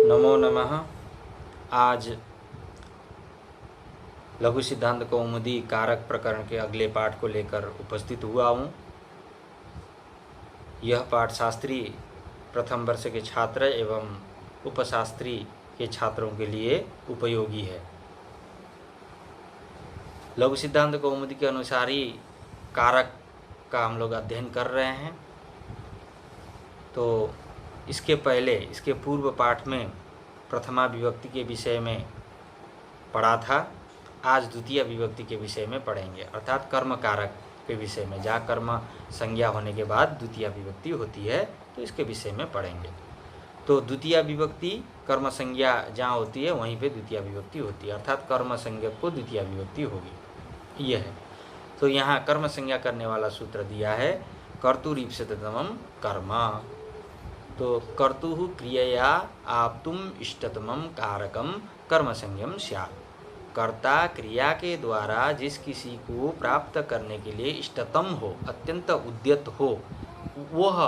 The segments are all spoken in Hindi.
नमो नमः। आज लघु सिद्धांत कौमुदी कारक प्रकरण के अगले पाठ को लेकर उपस्थित हुआ हूँ। यह पाठ शास्त्री प्रथम वर्ष के छात्र एवं उपशास्त्री के छात्रों के लिए उपयोगी है। लघु सिद्धांत कौमुदी के अनुसार ही कारक का हम लोग अध्ययन कर रहे हैं। तो इसके पहले, इसके पूर्व पाठ में प्रथमा विभक्ति के विषय में पढ़ा था। आज द्वितीय विभक्ति के विषय में पढ़ेंगे, अर्थात कर्म कारक के विषय में। जहाँ कर्म संज्ञा होने के बाद द्वितीय विभक्ति होती है, तो इसके विषय में पढ़ेंगे। तो द्वितीय विभक्ति कर्म संज्ञा जहाँ होती है वहीं पे द्वितीय विभक्ति होती है, अर्थात कर्म संज्ञक को द्वितीय विभक्ति होगी। यह है। तो यहाँ कर्म संज्ञा करने वाला सूत्र दिया है, कर्तुरीप्सिततमं कर्म। तो कर्तुः क्रियया आप्तुम इष्टतमं कारकम कर्म संज्ञम स्यात्। कर्ता क्रिया के द्वारा जिस किसी को प्राप्त करने के लिए इष्टतम हो, अत्यंत उद्यत हो, वह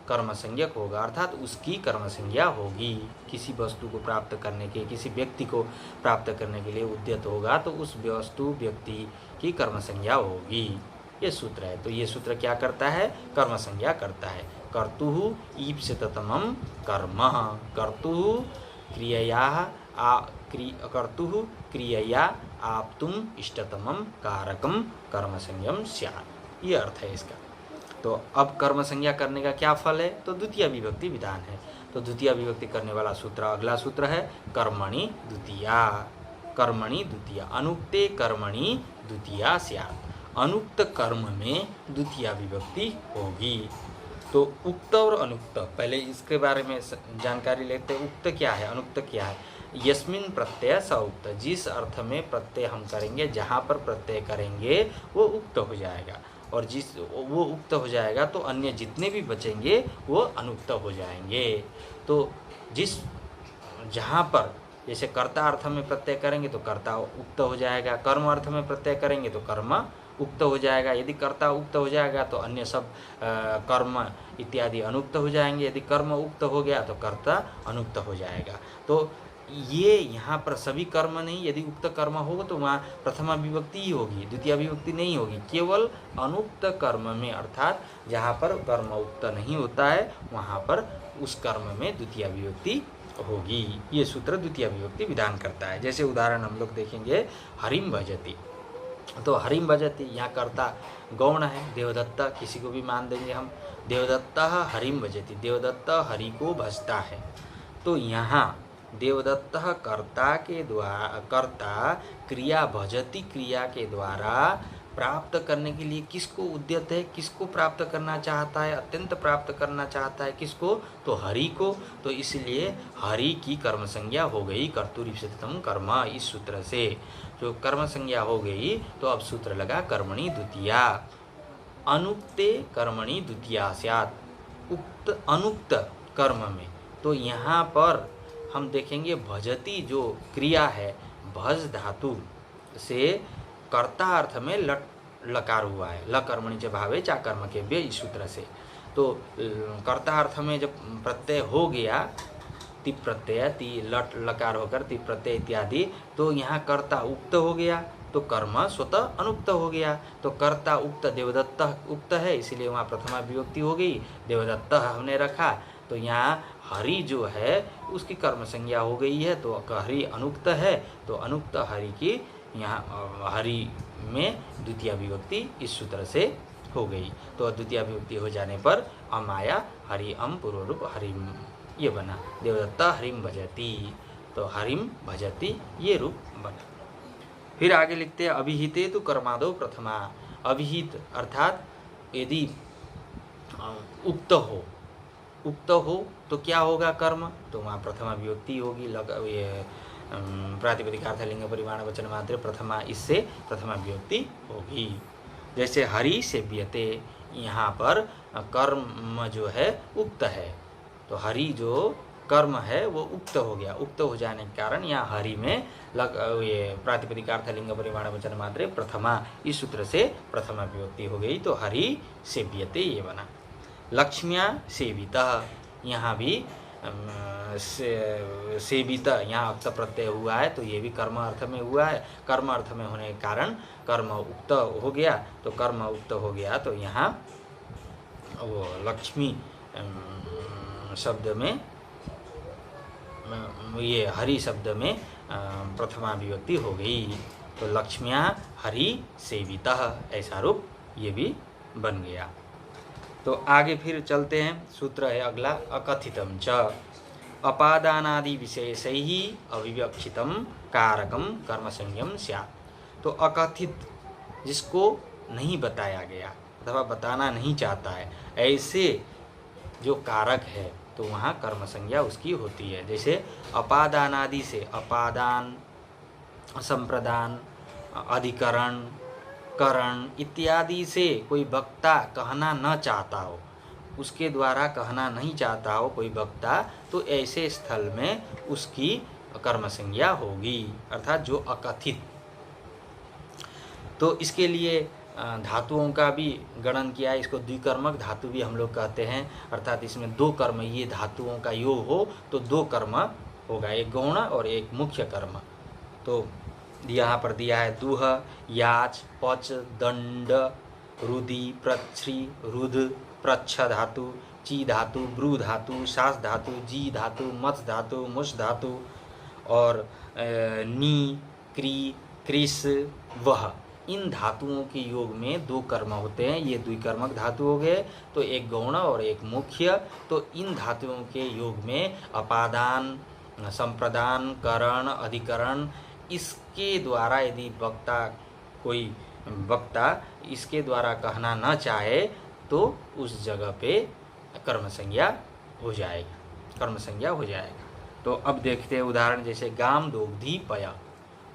कर्म संज्ञक होगा, अर्थात उसकी कर्म संज्ञा होगी। किसी वस्तु को प्राप्त करने के, किसी व्यक्ति को प्राप्त करने के लिए उद्यत होगा तो उस वस्तु व्यक्ति की कर्म संज्ञा होगी। ये सूत्र है। तो ये सूत्र क्या करता है? कर्म संज्ञा करता है। कर्तुः ईप्सिततमं कर्म। कर्तुः क्रियया आप्तुम इष्टतमं कारकम कर्म संज्ञम स्यात्। ये अर्थ है इसका। तो अब कर्म संज्ञा करने का क्या फल है? तो द्वितीय विभक्ति विधान है। तो द्वितीय विभक्ति करने वाला सूत्र, अगला सूत्र है कर्मणि द्वितीया। कर्मणि द्वितीया, अनुक्ते कर्मणि द्वितीया स्यात्। अनुक्त कर्म में द्वितीय विभक्ति होगी। तो उक्त और अनुक्त, पहले इसके बारे में जानकारी लेते हैं। उक्त क्या है, अनुक्त क्या है? यस्मिन प्रत्यय स उक्त। जिस अर्थ में प्रत्यय हम करेंगे, जहाँ पर प्रत्यय करेंगे वो उक्त हो जाएगा, और जिस वो उक्त हो जाएगा तो अन्य जितने भी बचेंगे वो अनुक्त हो जाएंगे। तो जहाँ पर जैसे कर्ता अर्थ में प्रत्यय करेंगे तो कर्ता उक्त हो जाएगा, कर्म अर्थ में प्रत्यय करेंगे तो कर्म उक्त हो जाएगा। यदि कर्ता उक्त हो जाएगा तो अन्य सब कर्म इत्यादि अनुक्त हो जाएंगे। यदि कर्म उक्त हो गया तो कर्ता अनुक्त हो जाएगा। तो ये यहाँ पर सभी कर्म नहीं, यदि उक्त कर्म होगा तो वहाँ प्रथमा विभक्ति ही होगी, द्वितीय विभक्ति नहीं होगी। केवल अनुक्त कर्म में, अर्थात जहाँ पर कर्म उक्त नहीं होता है वहाँ पर उस कर्म में द्वितीय विभक्ति होगी। ये सूत्र द्वितीय विभक्ति विधान करता है। जैसे उदाहरण हम लोग देखेंगे, हरिम भजति। तो हरिम भजति, यहाँ कर्ता गौण है, देवदत्त, किसी को भी मान देंगे हम। देवदत्त हरिम भजति, देवदत्त हरि को भजता है। तो यहाँ देवदत्त कर्ता के द्वारा, कर्ता क्रिया भजति क्रिया के द्वारा प्राप्त करने के लिए किसको उद्यत है, किसको प्राप्त करना चाहता है, अत्यंत प्राप्त करना चाहता है, किसको? तो हरि को। तो इसलिए हरि की कर्म संज्ञा हो गई कर्तुरीप्सिततमं कर्म। इस सूत्र से जो कर्म संज्ञा हो गई, तो अब सूत्र लगा कर्मणि द्वितीया। अनुक्ते कर्मणि द्वितीया स्यात्। उक्त अनुक्त कर्म में, तो यहाँ पर हम देखेंगे भजति जो क्रिया है, भज धातु से कर्ता अर्थ में लकार हुआ है। ल कर्मणि च भावे चा कर्म के व्य, इस सूत्र से। तो कर्ता अर्थ में जब प्रत्यय हो गया, तिप प्रत्यय, ती लट लकार होकर तिप प्रत्यय इत्यादि, तो यहाँ कर्ता उक्त हो गया तो कर्म स्वतः अनुक्त हो गया। तो कर्ता उक्त, देवदत्त उक्त है, इसीलिए वहाँ प्रथमा विभक्ति हो गई, देवदत्त हमने रखा। तो यहाँ हरि जो है उसकी कर्म संज्ञा हो गई है, तो हरि अनुक्त है, तो अनुक्त हरि की यहाँ हरि में द्वितीय विभक्ति इस सूत्र से हो गई। तो द्वितीय विभक्ति हो जाने पर अमाया हरि अम पूर्व रूप हरिम, ये बना। देवदत्त हरिम भजति, तो हरिम भजति ये रूप बना। फिर आगे लिखते हैं, अभिहिते तो कर्मादो प्रथमा। अभिहित अर्थात यदि उक्त हो तो क्या होगा कर्म? तो वहाँ प्रथमा विभक्ति होगी। प्रातिपदिकार्थ लिंग परिमाण वचन मात्र प्रथमा, इससे प्रथमा विभक्ति होगी। जैसे हरि सेव्यते, यहाँ पर कर्म जो है उक्त है, तो हरि जो कर्म है वो उक्त हो गया। उक्त हो जाने के कारण यहाँ हरि में प्रातिपदिकार्थ लिंग परिमाण वचन मात्र प्रथमा, इस सूत्र से प्रथमा विभक्ति हो गई। तो हरि सेव्यते ये बना। लक्ष्म्या सेवितः, यहाँ भी सेवित यहाँ अक्त प्रत्यय हुआ है, तो ये भी कर्म अर्थ में हुआ है। कर्म अर्थ में होने के कारण कर्म उक्त हो गया। तो कर्म उक्त हो गया तो यहाँ वो लक्ष्मी शब्द में, ये हरि शब्द में प्रथमा विभक्ति हो गई। तो लक्ष्म्या हरि सेवितः, ऐसा रूप ये भी बन गया। तो आगे फिर चलते हैं, सूत्र है अगला, अकथितम च अपादानादि विशेषैः अविवक्षितम कारकम कर्मसंज्ञम स्यात्। तो अकथित, जिसको नहीं बताया गया अथवा बताना नहीं चाहता है, ऐसे जो कारक है तो वहाँ कर्म संज्ञा उसकी होती है। जैसे अपादानादि से, अपादान, संप्रदान, अधिकरण, करण इत्यादि से कोई वक्ता कहना न चाहता हो, उसके द्वारा कहना नहीं चाहता हो कोई वक्ता, तो ऐसे स्थल में उसकी कर्म संज्ञा होगी, अर्थात जो अकथित। तो इसके लिए धातुओं का भी गणन किया है। इसको द्विकर्मक धातु भी हम लोग कहते हैं, अर्थात इसमें दो कर्म, ये धातुओं का योग हो तो दो कर्म होगा, एक गौण और एक मुख्य कर्म। तो यहाँ पर दिया है दुह, याच, पच, दंड, रुदि, प्रच्छ्री, रुध, प्रच्छ धातु, ची धातु, ब्रू धातु, सास धातु, जी धातु, मथ धातु, मुस धातु और नी, क्री, क्रिस, वह, इन धातुओं के योग में दो कर्म होते हैं। ये द्विकर्मक धातु हो गए, तो एक गौण और एक मुख्य। तो इन धातुओं के योग में अपादान, संप्रदान, करण, अधिकरण, इसके द्वारा यदि वक्ता, कोई वक्ता इसके द्वारा कहना न चाहे तो उस जगह पे कर्म संज्ञा हो जाएगा, कर्म संज्ञा हो जाएगा। तो अब देखते हैं उदाहरण, जैसे गाम दोग्धी पय,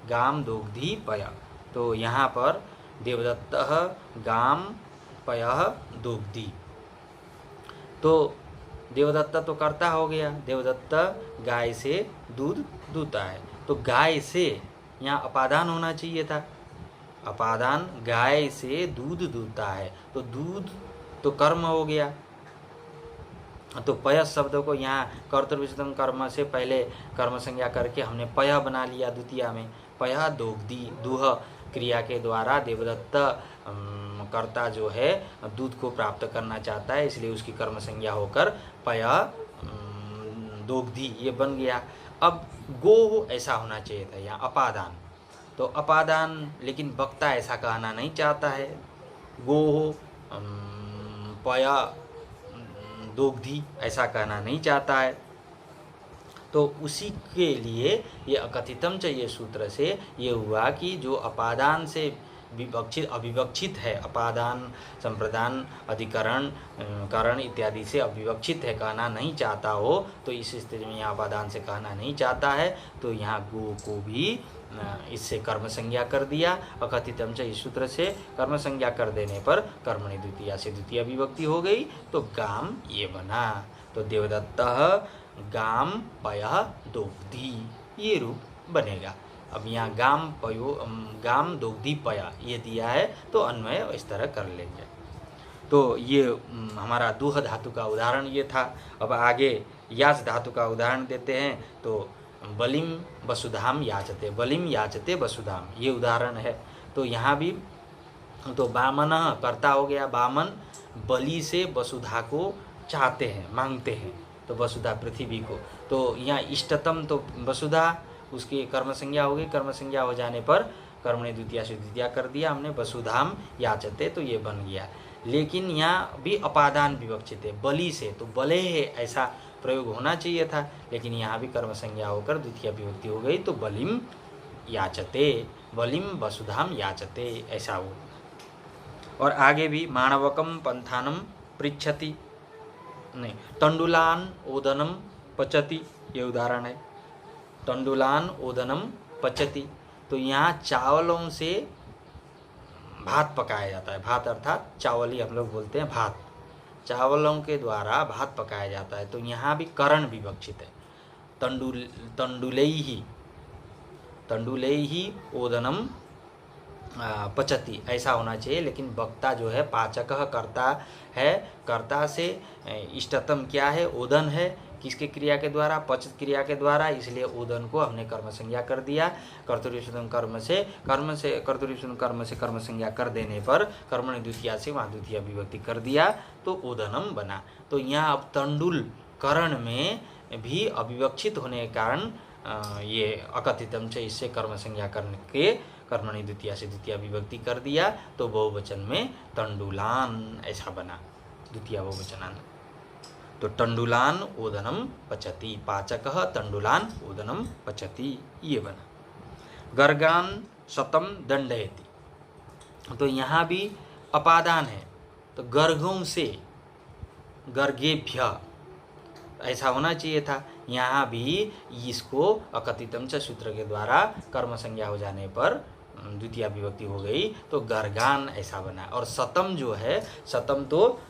गाम दोग्धी पय। तो यहाँ पर देवदत्तः गाम पयः दोग्धी। तो देवदत्त तो कर्ता हो गया, देवदत्त गाय से दूध दूता है। तो गाय से यहाँ अपादान होना चाहिए था, अपादान गाय से दूध दूता है, तो दूध तो कर्म हो गया। तो पय शब्द को यहाँ कर्तृविशेषण कर्म से पहले कर्म संज्ञा करके हमने पय बना लिया द्वितीया में। पय दोग्धी, दूह क्रिया के द्वारा देवदत्त कर्ता जो है दूध को प्राप्त करना चाहता है, इसलिए उसकी कर्म संज्ञा होकर पय दोग्धी ये बन गया। अब गो ऐसा होना चाहिए था यहाँ अपादान, तो अपादान, लेकिन वक्ता ऐसा कहना नहीं चाहता है, गो पय दोग्धी ऐसा कहना नहीं चाहता है। तो उसी के लिए ये अकथितम चाहिए सूत्र से ये हुआ कि जो अपादान से विवक्षित अविवक्षित है, अपादान, संप्रदान, अधिकरण, करण इत्यादि से अविवक्षित है, कहना नहीं चाहता हो, तो इस स्थिति में यहाँ अपादान से कहना नहीं चाहता है, तो यहाँ गो को भी इससे कर्म संज्ञा कर दिया। अकथितम च इस सूत्र से कर्म संज्ञा कर देने पर कर्मणि द्वितीया से द्वितीय विभक्ति हो गई, तो गाम ये बना। तो देवदत्तः गाम पयः दोग्धी ये रूप बनेगा। अब यहाँ गाम पयो, गाम दोग्धी पया ये दिया है, तो अन्वय इस तरह कर लेंगे। तो ये हमारा दूह धातु का उदाहरण ये था। अब आगे याच धातु का उदाहरण देते हैं। तो बलिम वसुधाम याचते, बलिम याचते वसुधाम ये उदाहरण है। तो यहाँ भी तो वामन कर्ता हो गया, वामन बलि से वसुधा को चाहते हैं, मांगते हैं, तो वसुधा पृथ्वी को। तो यहाँ इष्टतम तो वसुधा, उसकी कर्म संज्ञा हो गई, कर्म संज्ञा हो जाने पर कर्मणि द्वितीया से द्वितीया कर दिया हमने, वसुधाम याचते, तो ये बन गया। लेकिन यहाँ भी अपादान विवक्षित है, बलि से, तो बले है ऐसा प्रयोग होना चाहिए था, लेकिन यहाँ भी कर्म संज्ञा होकर द्वितीय विभक्ति हो गई, तो बलिम याचते, बलिम वसुधाम याचते ऐसा हो। और आगे भी माणवकम पंथानम पृच्छति, नहीं, तंडुलान ओदनम पचति ये उदाहरण है। तंडुलान ओदनम पचति, तो यहाँ चावलों से भात पकाया जाता है। भात अर्थात चावल ही हम लोग बोलते हैं भात, चावलों के द्वारा भात पकाया जाता है। तो यहाँ भी करण विवक्षित है, तंडुलैहि ओदनम पचति ऐसा होना चाहिए, लेकिन वक्ता जो है पाचक कर्ता है, कर्ता से इष्टतम क्या है, ओदन है, किसके क्रिया के द्वारा? पच क्रिया के द्वारा, इसलिए ओदन को हमने कर्म संज्ञा कर दिया। कर्तृशुद्धम कर्म से कर्तृशुद्धम कर्म से कर्म संज्ञा कर देने पर कर्मणि द्वितीया से वहाँ द्वितीय विभक्ति कर दिया तो ओदनम बना। तो यहाँ अब तंडुल करण में भी अविवक्षित होने के कारण ये अकथितम से इससे कर्म संज्ञा करके कर्मणि द्वितीया से द्वितीय विभक्ति कर दिया तो बहुवचन में तंडुलान ऐसा बना, द्वितीय बहुवचनान। तो तंडुलान ओदनम पचति, पाचकः तंडुलान ओदनम पचति, ये बना। गर्गान शतम दंडयति, तो यहाँ भी अपादान है तो गर्गों से, गर्गेभ्य ऐसा होना चाहिए था। यहाँ भी इसको अकथितम च सूत्र के द्वारा कर्म संज्ञा हो जाने पर द्वितीय विभक्ति हो गई तो गर्गान ऐसा बना। और शतम जो है, शतम तो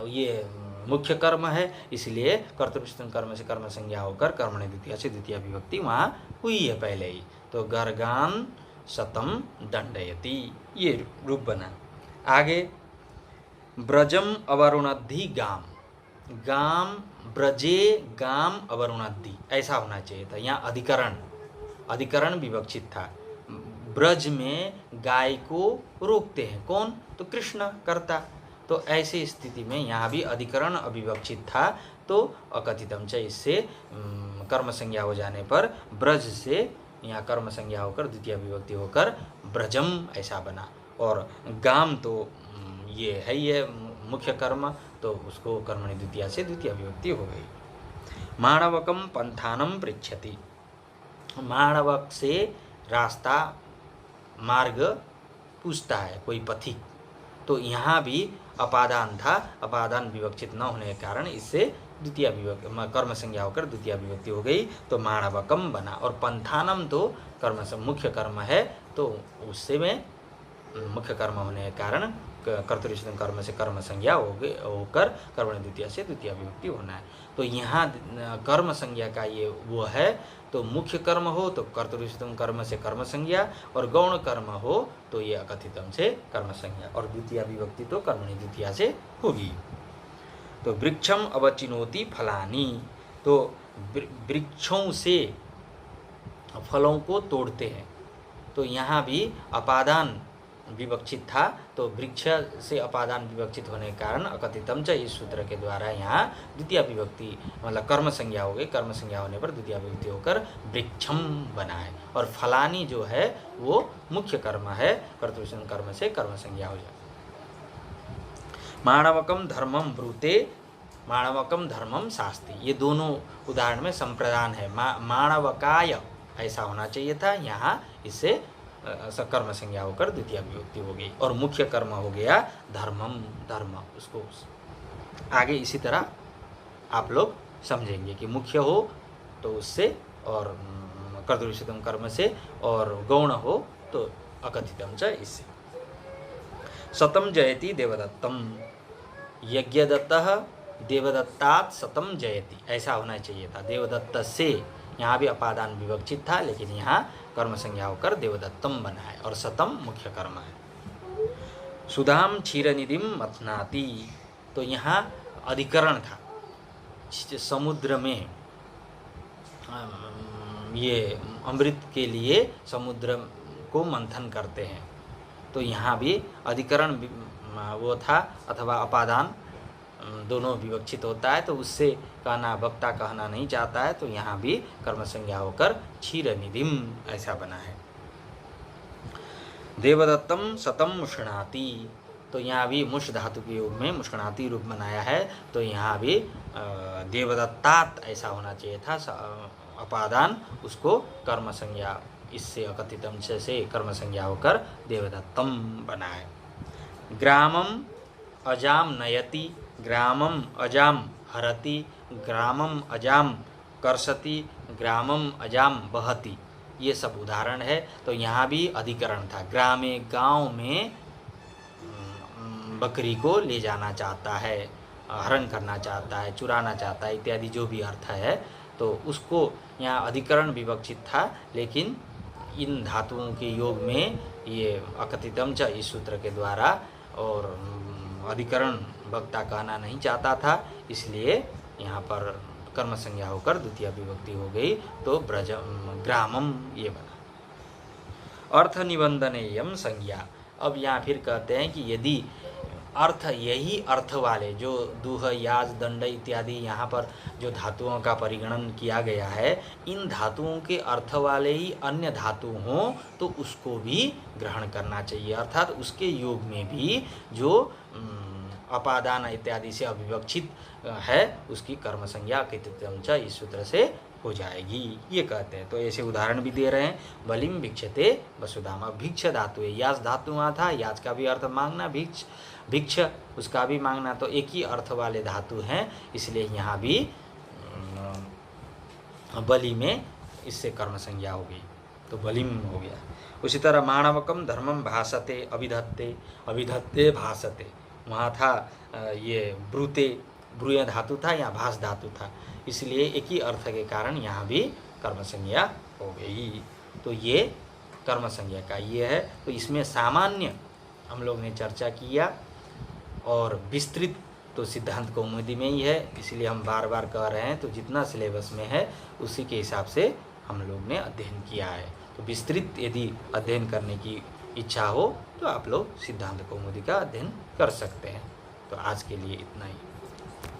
ये मुख्य कर्म है, इसलिए कर्तृशुद्धम कर्म से कर्म संज्ञा होकर कर्मणि द्वितीया से द्वितीय विभक्ति वहाँ हुई है पहले ही। तो गर्गान शतम दंडयति, ये रूप बना। आगे ब्रजम अवरुणद्धि गाम, गाम ब्रजे गाम अवरुणद्धि ऐसा होना चाहिए था। यहाँ अधिकरण विवक्षित था। ब्रज में गाय को रोकते हैं कौन? तो कृष्ण कर्ता। तो ऐसी स्थिति में यहाँ भी अधिकरण अविवक्षित था तो अकथितम च इससे कर्म संज्ञा हो जाने पर ब्रज से यहाँ कर्म संज्ञा होकर द्वितीय विभक्ति होकर ब्रजम ऐसा बना। और गाम तो ये है ये मुख्य कर्म तो उसको कर्मणि द्वितीया से द्वितीय विभक्ति हो गई। माणवकम पंथानम पृच्छति, माणवक से रास्ता मार्ग पूछता है कोई पथिक। तो यहाँ भी अपादान था, अपादान विवक्षित न होने के कारण इससे द्वितीय विभक्ति कर्म संज्ञा होकर द्वितीय विभक्ति हो गई तो माणवकम बना। और पंथानम तो कर्म से मुख्य कर्म है तो उससे में मुख्य कर्म होने के कारण कर्तृशुद्धम कर्म से कर्म संज्ञा होकर कर्मणि द्वितीया से द्वितीय विभक्ति होना है। तो यहाँ कर्म संज्ञा का ये वो है तो मुख्य कर्म हो तो कर्तृशुद्धम कर्म से कर्म संज्ञा और गौण कर्म हो तो ये अकथितम से कर्म संज्ञा और द्वितीय विभक्ति तो कर्मणि द्वितीया से होगी। तो वृक्षम अवचिनोति फलानी, तो वृक्षों से फलों को तोड़ते हैं। तो यहाँ भी अपादान विवक्षित था तो वृक्ष से अपादान विवक्षित होने के कारण अकथितम च इस सूत्र के द्वारा यहाँ द्वितीय विभक्ति मतलब कर्म संज्ञा हो गई। कर्म संज्ञा होने पर द्वितीय विभक्ति होकर वृक्षम बना है। और फलानी जो है वो मुख्य कर्म है, कर्तृशुद्धम कर्म से कर्म संज्ञा हो जाए। माणवकम धर्मम ब्रूते, माणवकम धर्मम शास्ति, ये दोनों उदाहरण में संप्रदान है। माणवकाय ऐसा होना चाहिए था, यहाँ इससे कर्म संज्ञा होकर द्वितीय विभक्ति हो गई। और मुख्य कर्म हो गया धर्मम, धर्म। उसको आगे इसी तरह आप लोग समझेंगे कि मुख्य हो तो उससे और कर्तृशुद्धम कर्म से और गौण हो तो अकथितम च इससे। शतम जयति देवदत्तम, यज्ञदत्तः देवदत्तात् शतम जयति ऐसा होना चाहिए था। देवदत्त से यहाँ भी अपादान विवक्षित था लेकिन यहाँ कर्म संज्ञा होकर देवदत्तम बना है और शतम मुख्य कर्म है। सुधाम क्षीरनिधिम मथनाति, तो यहाँ अधिकरण था। समुद्र में ये अमृत के लिए समुद्र को मंथन करते हैं तो यहाँ भी अधिकरण वो था अथवा अपादान दोनों विवक्षित होता है तो उससे कहना वक्ता कहना नहीं चाहता है तो यहाँ भी कर्म संज्ञा होकर क्षीरनिधिम ऐसा बना है। देवदत्तम शतम मुष्णाति, तो यहाँ भी मुष धातु के योग में मुष्णाति रूप बनाया है तो यहाँ भी देवदत्तात ऐसा होना चाहिए था। अपादान उसको कर्म संज्ञा इससे अकथितम से कर्म संज्ञा होकर देवदत्तम बना है। ग्रामम अजाम नयति, ग्रामम अजाम हरति, ग्रामम अजाम कर्षति, ग्रामम अजाम बहति, ये सब उदाहरण है। तो यहाँ भी अधिकरण था। ग्रामे गांव में बकरी को ले जाना चाहता है, हरण करना चाहता है, चुराना चाहता है इत्यादि जो भी अर्थ है तो उसको यहाँ अधिकरण विवक्षित था लेकिन इन धातुओं के योग में ये अकथितम च इस सूत्र के द्वारा और अधिकरण वक्ता कहना नहीं चाहता था इसलिए यहाँ पर कर्म संज्ञा होकर द्वितीय विभक्ति हो गई, तो ब्रज ग्रामम ये बना। अर्थ निबंधनेयम संज्ञा। अब यहाँ फिर कहते हैं कि यदि अर्थ, यही अर्थ वाले जो दुह, याज, दंड इत्यादि यहाँ पर जो धातुओं का परिगणन किया गया है, इन धातुओं के अर्थ वाले ही अन्य धातु हों तो उसको भी ग्रहण करना चाहिए। अर्थात उसके योग में भी जो अपादान इत्यादि से अविवक्षित है उसकी कर्म संज्ञा कृतित्वम च इस सूत्र से हो जाएगी, ये कहते हैं। तो ऐसे उदाहरण भी दे रहे हैं। बलिम भिक्षते वसुधाम। भिक्ष धातु है, याज धातु वहाँ था, याज का भी अर्थ मांगना, भिक्ष उसका भी मांगना, तो एक ही अर्थ वाले धातु हैं, इसलिए यहाँ भी बलि में इससे कर्म संज्ञा हो गई, तो बलिम हो गया। उसी तरह माणवकम धर्मम भासते अभिधत्ते, अभिधत्ते भासते, वहाँ था ये ब्रूते, ब्रूय धातु था, यहाँ भास धातु था, इसलिए एक ही अर्थ के कारण यहाँ भी कर्म संज्ञा हो गई। तो ये कर्म संज्ञा का ये है। तो इसमें सामान्य हम लोग ने चर्चा किया और विस्तृत तो सिद्धांत कौमुदी में ही है, इसलिए हम बार बार कह रहे हैं। तो जितना सिलेबस में है उसी के हिसाब से हम लोग ने अध्ययन किया है। तो विस्तृत यदि अध्ययन करने की इच्छा हो तो आप लोग सिद्धांत कौमुदी का अध्ययन कर सकते हैं। तो आज के लिए इतना ही।